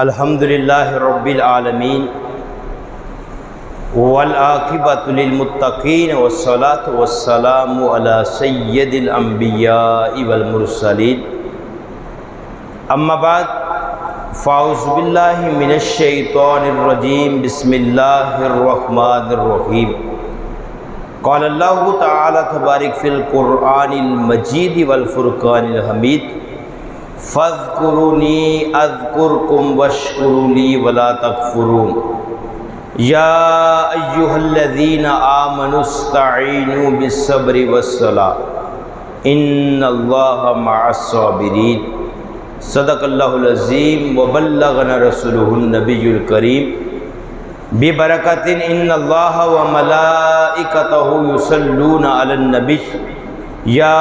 الحمدللہ رب العالمین والعاقبۃ للمتقین والصلاة والسلام علی سید الانبیاء والمرسلین اما بعد فاعوذ باللہ من الشیطان الرجیم بسم اللہ الرحمن الرحیم قال اللہ تعالی تبارک فی القرآن المجید والفرقان الحمید فاذکرونی اذکرکم واشکروا لی ولا تکفرون یا ایہا الذین آمنوا استعینوا بالصبر والصلاۃ ان اللہ مع الصابرین صدق اللہ العظیم وبلغنا رسولہ النبی الکریم ببرکۃ ان اللہ وملائکتہ یصلون علی النبی یا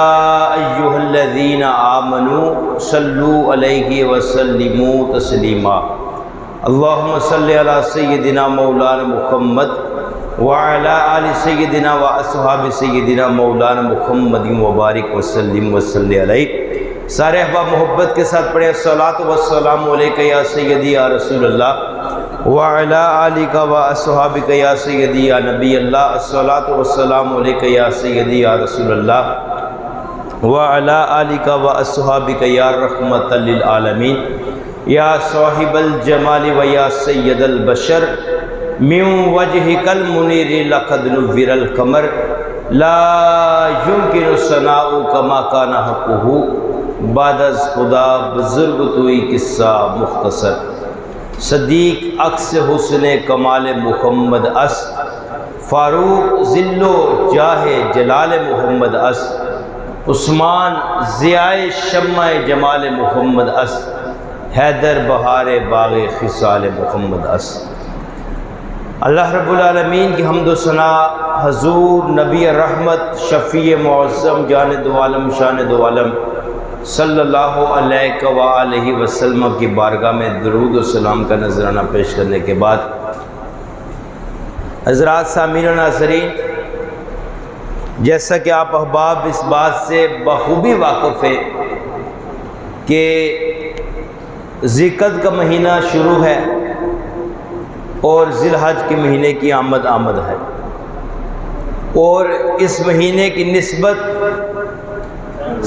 ایہا الذین آمنوا صلوا علیہ وسلموا تسلیما اللہم صلی علی سیدنا مولانا محمد وعلی آل سیدنا واصحاب سیدنا مولانا محمد مبارک وسلم وصلی علیہ۔ سارے احباب محبت کے ساتھ پڑھیں الصلاۃ والسلام علیک یا سیدی یا رسول اللہ وعلی آلک واصحابک یا سیدی یا نبی اللہ الصلاۃ والسلام علیک یا سیدی یا رسول اللہ وعلی آلک واصحابک یا رحمۃ للعالمین یا صاحب الجمال و یا سید البشر من وجہک المنیر لقد نور القمر لا یمکن ثناء کما کان حقہ بعد از خدا بزرگ توئی قصہ مختصر صدیق عکس حسن کمال محمد اس فاروق ذل و جاہ جلال محمد اس عثمان ضیاء شمع جمال محمد اس حیدر بہار باغ خصال محمد اس۔ اللہ رب العالمین کی حمد و ثنا حضور نبی رحمت شفیع معظم جان دو عالم شان دو عالم صلی اللہ علیہ وآلہ وسلم کی بارگاہ میں درود و سلام کا نذرانہ پیش کرنے کے بعد حضرات سامعین و ناظرین، جیسا کہ آپ احباب اس بات سے بخوبی واقف ہیں کہ ذی القعدہ کا مہینہ شروع ہے اور ذی الحج کے مہینے کی آمد ہے، اور اس مہینے کی نسبت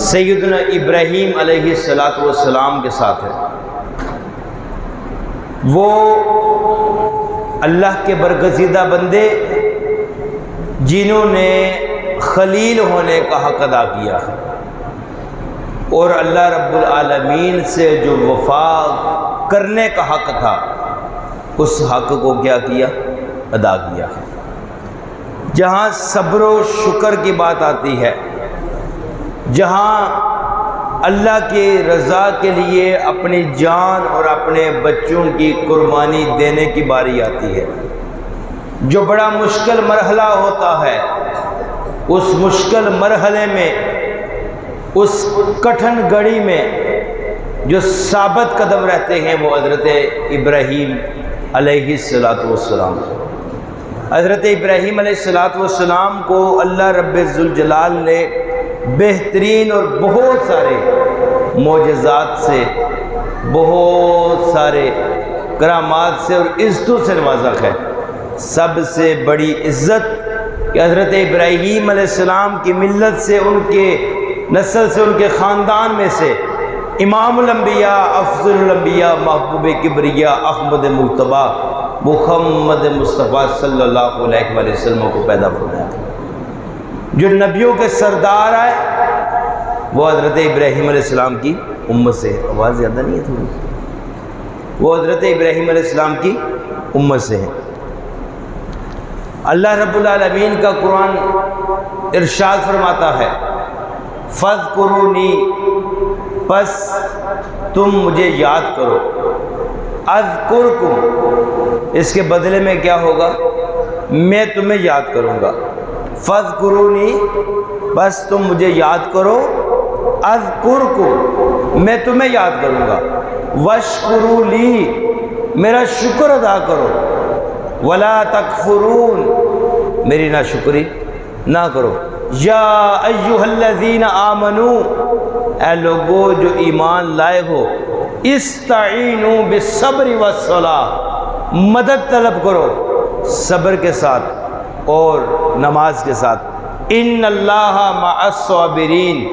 سیدنا ابراہیم علیہ السلام کے ساتھ ہے۔ وہ اللہ کے برگزیدہ بندے جنہوں نے خلیل ہونے کا حق ادا کیا ہے، اور اللہ رب العالمین سے جو وفا کرنے کا حق تھا اس حق کو کیا کیا؟ ادا کیا ہے۔ جہاں صبر و شکر کی بات آتی ہے، جہاں اللہ کی رضا کے لیے اپنی جان اور اپنے بچوں کی قربانی دینے کی باری آتی ہے، جو بڑا مشکل مرحلہ ہوتا ہے، اس مشکل مرحلے میں، اس کٹھن گھڑی میں جو ثابت قدم رہتے ہیں وہ حضرت ابراہیم علیہ السلام۔ حضرت ابراہیم علیہ السلام کو اللہ رب ذوالجلال نے بہترین اور بہت سارے معجزات سے، بہت سارے کرامات سے اور عزتوں سے نوازا ہے۔ سب سے بڑی عزت کہ حضرت ابراہیم علیہ السلام کی ملت سے، ان کے نسل سے، ان کے خاندان میں سے امام الانبیاء، افضل الانبیاء، محبوب کبریا، احمد مجتبی محمد مصطفیٰ صلی اللہ علیہ وآلہ وسلم کو پیدا فرمایا۔ جو نبیوں کے سردار آئے وہ حضرت ابراہیم علیہ السلام کی امت سے ہے۔ آواز زیادہ نہیں ہے تھوڑی؟ وہ حضرت ابراہیم علیہ السلام کی امت سے ہے۔ اللہ رب العالمین کا قرآن ارشاد فرماتا ہے فَاذْكُرُونِي، پس تم مجھے یاد کرو، اذکرکم، اس کے بدلے میں کیا ہوگا؟ میں تمہیں یاد کروں گا۔ فَاذْكُرُونِي، بس تم مجھے یاد کرو، اذکرکم، میں تمہیں یاد کروں گا، واشکروا لی، میرا شکر ادا کرو، ولا تکفرون، میری ناشکری نہ کرو۔ یا ایہا الذین آمنو، اے لوگو جو ایمان لائے ہو، استعینوا بالصبر والصلاۃ، مدد طلب کرو صبر کے ساتھ اور نماز کے ساتھ۔ ان اللہ مع الصابرین،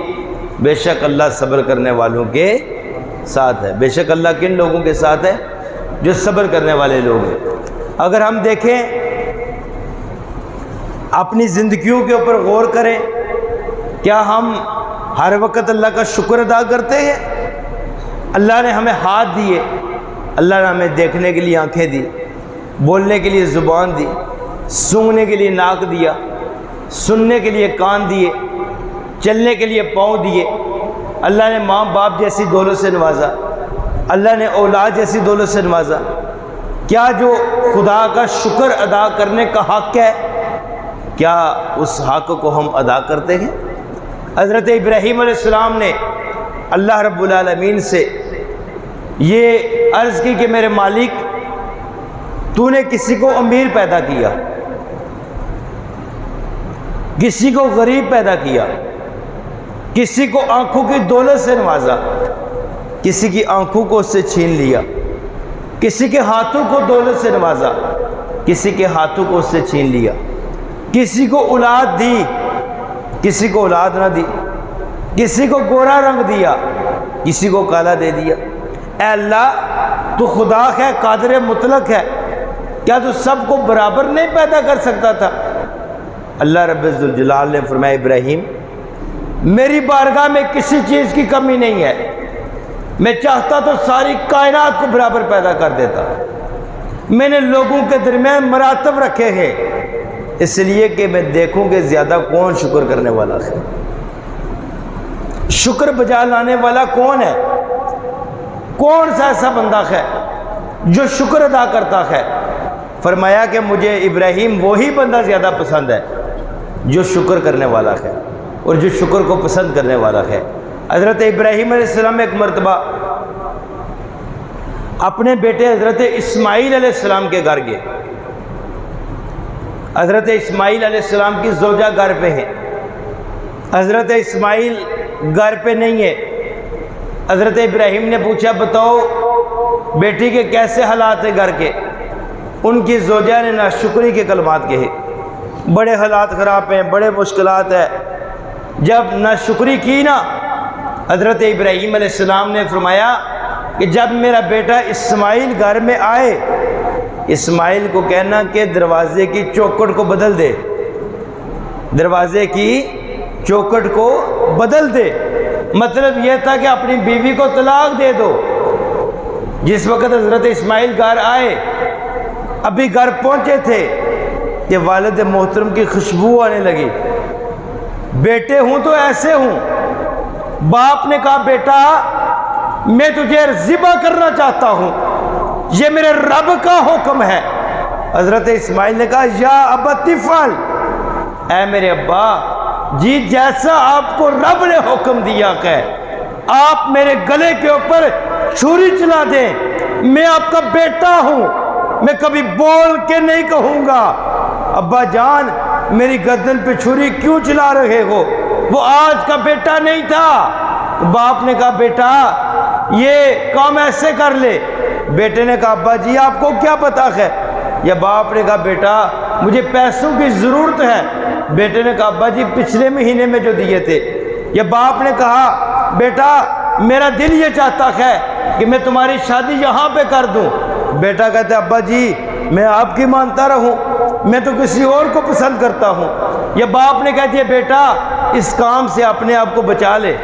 بے شک اللہ صبر کرنے والوں کے ساتھ ہے۔ بے شک اللہ کن لوگوں کے ساتھ ہے؟ جو صبر کرنے والے لوگ ہیں۔ اگر ہم دیکھیں اپنی زندگیوں کے اوپر غور کریں، کیا ہم ہر وقت اللہ کا شکر ادا کرتے ہیں؟ اللہ نے ہمیں ہاتھ دیے، اللہ نے ہمیں دیکھنے کے لیے آنکھیں دی، بولنے کے لیے زبان دی، سونگھنے کے لیے ناک دیا، سننے کے لیے کان دیے، چلنے کے لیے پاؤں دیے۔ اللہ نے ماں باپ جیسی دولت سے نوازا، اللہ نے اولاد جیسی دولت سے نوازا۔ کیا جو خدا کا شکر ادا کرنے کا حق ہے، کیا اس حق کو ہم ادا کرتے ہیں؟ حضرت ابراہیم علیہ السلام نے اللہ رب العالمین سے یہ عرض کی کہ میرے مالک، تو نے کسی کو امیر پیدا کیا، کسی کو غریب پیدا کیا، کسی کو آنکھوں کی دولت سے نوازا، کسی کی آنکھوں کو اس سے چھین لیا، کسی کے ہاتھوں کو دولت سے نوازا، کسی کے ہاتھوں کو اس سے چھین لیا، کسی کو اولاد دی، کسی کو اولاد نہ دی، کسی کو گورا رنگ دیا، کسی کو کالا دے دیا۔ اے اللہ، تو خدا ہے، قادر مطلق ہے، کیا تو سب کو برابر نہیں پیدا کر سکتا تھا؟ اللہ رب ذوالجلال نے فرمایا ابراہیم، میری بارگاہ میں کسی چیز کی کمی نہیں ہے، میں چاہتا تو ساری کائنات کو برابر پیدا کر دیتا۔ میں نے لوگوں کے درمیان مراتب رکھے ہیں، اس لیے کہ میں دیکھوں کہ زیادہ کون شکر کرنے والا ہے، شکر بجا لانے والا کون ہے، کون سا ایسا بندہ ہے جو شکر ادا کرتا ہے۔ فرمایا کہ مجھے ابراہیم وہی بندہ زیادہ پسند ہے جو شکر کرنے والا ہے اور جو شکر کو پسند کرنے والا ہے۔ حضرت ابراہیم علیہ السلام ایک مرتبہ اپنے بیٹے حضرت اسماعیل علیہ السلام کے گھر گئے۔ حضرت اسماعیل علیہ السلام کی زوجہ گھر پہ ہیں، حضرت اسماعیل گھر پہ نہیں ہے۔ حضرت ابراہیم نے پوچھا، بتاؤ بیٹی کے کیسے حالات ہیں گھر کے؟ ان کی زوجہ نے ناشکری کے کلمات کہے، بڑے حالات خراب ہیں، بڑے مشکلات ہیں۔ جب ناشکری کی نا، حضرت ابراہیم علیہ السلام نے فرمایا کہ جب میرا بیٹا اسماعیل گھر میں آئے، اسماعیل کو کہنا کہ دروازے کی چوکھٹ کو بدل دے، دروازے کی چوکھٹ کو بدل دے۔ مطلب یہ تھا کہ اپنی بیوی کو طلاق دے دو۔ جس وقت حضرت اسماعیل گھر آئے، ابھی گھر پہنچے تھے کہ والد محترم کی خوشبو آنے لگی۔ بیٹے ہوں تو ایسے ہوں۔ باپ نے کہا، بیٹا میں تجھے ذبح کرنا چاہتا ہوں، یہ میرے رب کا حکم ہے۔ حضرت اسماعیل نے کہا، یا ابت افعل، اے میرے ابا جی جیسا آپ کو رب نے حکم دیا ہے، آپ میرے گلے کے اوپر چھری چلا دیں، میں آپ کا بیٹا ہوں، میں کبھی بول کے نہیں کہوں گا ابا جان میری گردن پہ چھری کیوں چلا رہے ہو، وہ آج کا بیٹا نہیں تھا۔ باپ نے کہا، بیٹا یہ کام ایسے کر لے۔ بیٹے نے کہا، ابا جی آپ کو کیا پتا ہے؟ یا باپ نے کہا، بیٹا مجھے پیسوں کی ضرورت ہے۔ بیٹے نے کہا، ابا جی پچھلے مہینے میں جو دیے تھے۔ یا باپ نے کہا، بیٹا میرا دل یہ چاہتا ہے کہ میں تمہاری شادی یہاں پہ کر دوں۔ بیٹا کہتا ہے، ابا جی میں آپ کی مانتا رہوں، میں تو کسی اور کو پسند کرتا ہوں۔ یا باپ نے کہہ دیا، بیٹا اس کام سے اپنے آپ کو بچا لے۔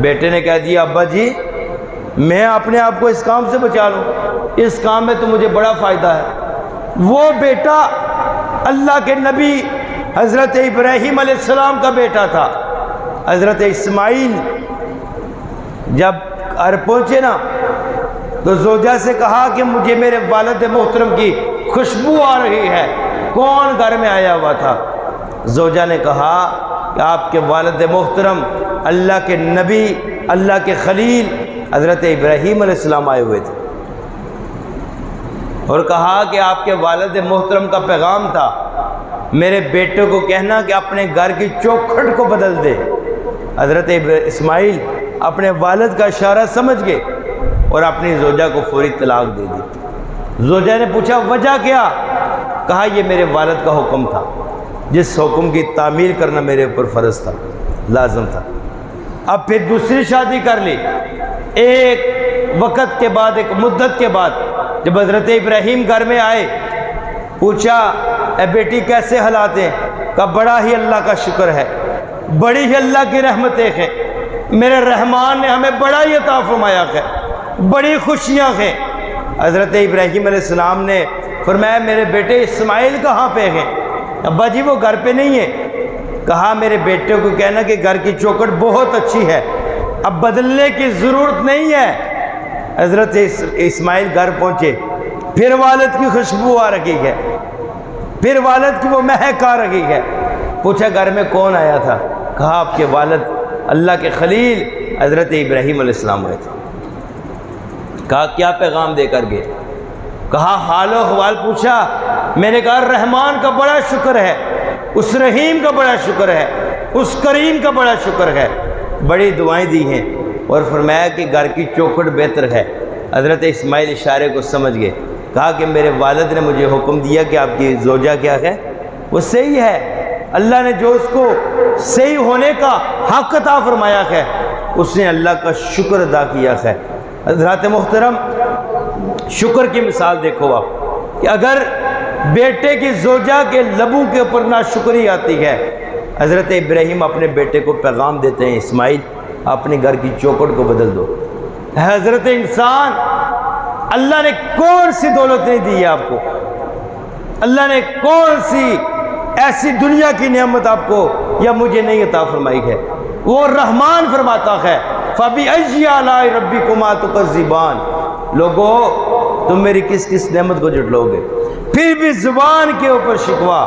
بیٹے نے کہہ دیا، ابا جی میں اپنے آپ کو اس کام سے بچا لوں، اس کام میں تو مجھے بڑا فائدہ ہے۔ وہ بیٹا اللہ کے نبی حضرت ابراہیم علیہ السلام کا بیٹا تھا۔ حضرت اسماعیل جب گھر پہنچے نا تو زوجہ سے کہا کہ مجھے میرے والد محترم کی خوشبو آ رہی ہے، کون گھر میں آیا ہوا تھا؟ زوجہ نے کہا کہ آپ کے والد محترم اللہ کے نبی، اللہ کے خلیل حضرت ابراہیم علیہ السلام آئے ہوئے تھے، اور کہا کہ آپ کے والد محترم کا پیغام تھا، میرے بیٹے کو کہنا کہ اپنے گھر کی چوکھٹ کو بدل دے۔ حضرت اسماعیل اپنے والد کا اشارہ سمجھ گئے، اور اپنی زوجہ کو فوری طلاق دے دی۔ زوجہ نے پوچھا وجہ کیا؟ کہا یہ میرے والد کا حکم تھا، جس حکم کی تعمیل کرنا میرے اوپر فرض تھا، لازم تھا۔ اب پھر دوسری شادی کر لی۔ ایک وقت کے بعد، ایک مدت کے بعد جب حضرت ابراہیم گھر میں آئے، پوچھا اے بیٹی کیسے حالات ہیں؟ کہا بڑا ہی اللہ کا شکر ہے، بڑی ہی اللہ کی رحمتیں ہیں، میرے رحمان نے ہمیں بڑا ہی عطا فرمایا ہے، بڑی خوشیاں ہیں۔ حضرت ابراہیم علیہ السلام نے فرمایا میرے بیٹے اسماعیل کہاں پہ ہیں؟ ابا جی وہ گھر پہ نہیں ہے۔ کہا میرے بیٹے کو کہنا کہ گھر کی چوکھٹ بہت اچھی ہے، اب بدلنے کی ضرورت نہیں ہے۔ حضرت اسماعیل گھر پہنچے، پھر والد کی خوشبو آ رہی ہے، پھر والد کی وہ مہک آ رہی ہے۔ پوچھا گھر میں کون آیا تھا؟ کہا آپ کے والد اللہ کے خلیل حضرت ابراہیم علیہ السلام آئے تھے۔ کہا کیا پیغام دے کر گئے؟ کہا حال و احوال پوچھا۔ میں نے کہا رحمان کا بڑا شکر ہے، اس رحیم کا بڑا شکر ہے، اس کریم کا بڑا شکر ہے، بڑی دعائیں دی ہیں، اور فرمایا کہ گھر کی چوکھٹ بہتر ہے۔ حضرت اسماعیل اشارے کو سمجھ گئے۔ کہا کہ میرے والد نے مجھے حکم دیا کہ آپ کی زوجہ کیا ہے، وہ صحیح ہے، اللہ نے جو اس کو صحیح ہونے کا حق عطا فرمایا ہے، اس نے اللہ کا شکر ادا کیا ہے۔ حضرات محترم، شکر کی مثال دیکھو آپ کہ اگر بیٹے کی زوجہ کے لبوں کے اوپر ناشکری آتی ہے، حضرت ابراہیم اپنے بیٹے کو پیغام دیتے ہیں اسماعیل اپنے گھر کی چوکھٹ کو بدل دو۔ حضرت انسان، اللہ نے کون سی دولت نہیں دی ہے آپ کو؟ اللہ نے کون سی ایسی دنیا کی نعمت آپ کو یا مجھے نہیں عطا فرمائی ہے؟ وہ رحمان فرماتا ہے فَبِأَيِّ آلَاءِ رَبِّكُمَا تُكَذِّبَانِ۔ لوگو تم میری کس کس نعمت کو جھٹلاؤ گے؟ پھر بھی زبان کے اوپر شکوا،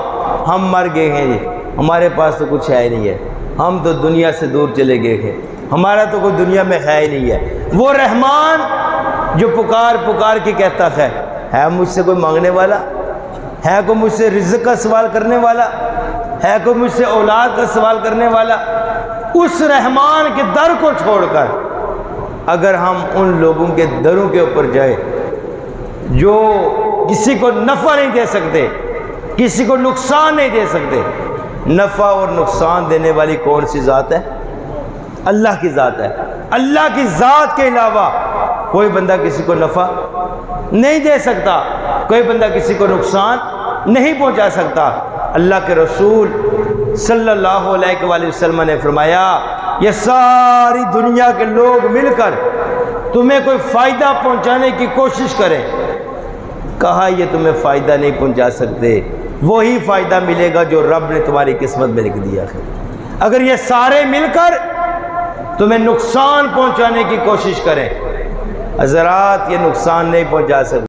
ہم مر گئے ہیں جی، ہمارے پاس تو کچھ ہے نہیں ہے، ہم تو دنیا سے دور چلے گئے ہیں، ہمارا تو کوئی دنیا میں ہے ہی نہیں ہے۔ وہ رحمان جو پکار پکار کے کہتا ہے مجھ سے کوئی مانگنے والا ہے؟ کوئی مجھ سے رزق کا سوال کرنے والا ہے؟ کوئی مجھ سے اولاد کا سوال کرنے والا؟ اس رحمان کے در کو چھوڑ کر اگر ہم ان لوگوں کے دروں کے اوپر جائیں جو کسی کو نفع نہیں دے سکتے، کسی کو نقصان نہیں دے سکتے، نفع اور نقصان دینے والی کون سی ذات ہے؟ اللہ کی ذات ہے۔ اللہ کی ذات کے علاوہ کوئی بندہ کسی کو نفع نہیں دے سکتا، کوئی بندہ کسی کو نقصان نہیں پہنچا سکتا۔ اللہ کے رسول صلی اللہ علیہ وآلہ وسلم نے فرمایا یہ ساری دنیا کے لوگ مل کر تمہیں کوئی فائدہ پہنچانے کی کوشش کریں، کہا یہ تمہیں فائدہ نہیں پہنچا سکتے، وہی فائدہ ملے گا جو رب نے تمہاری قسمت میں لکھ دیا ہے۔ اگر یہ سارے مل کر تمہیں نقصان پہنچانے کی کوشش کریں، حضرات یہ نقصان نہیں پہنچا سکتے۔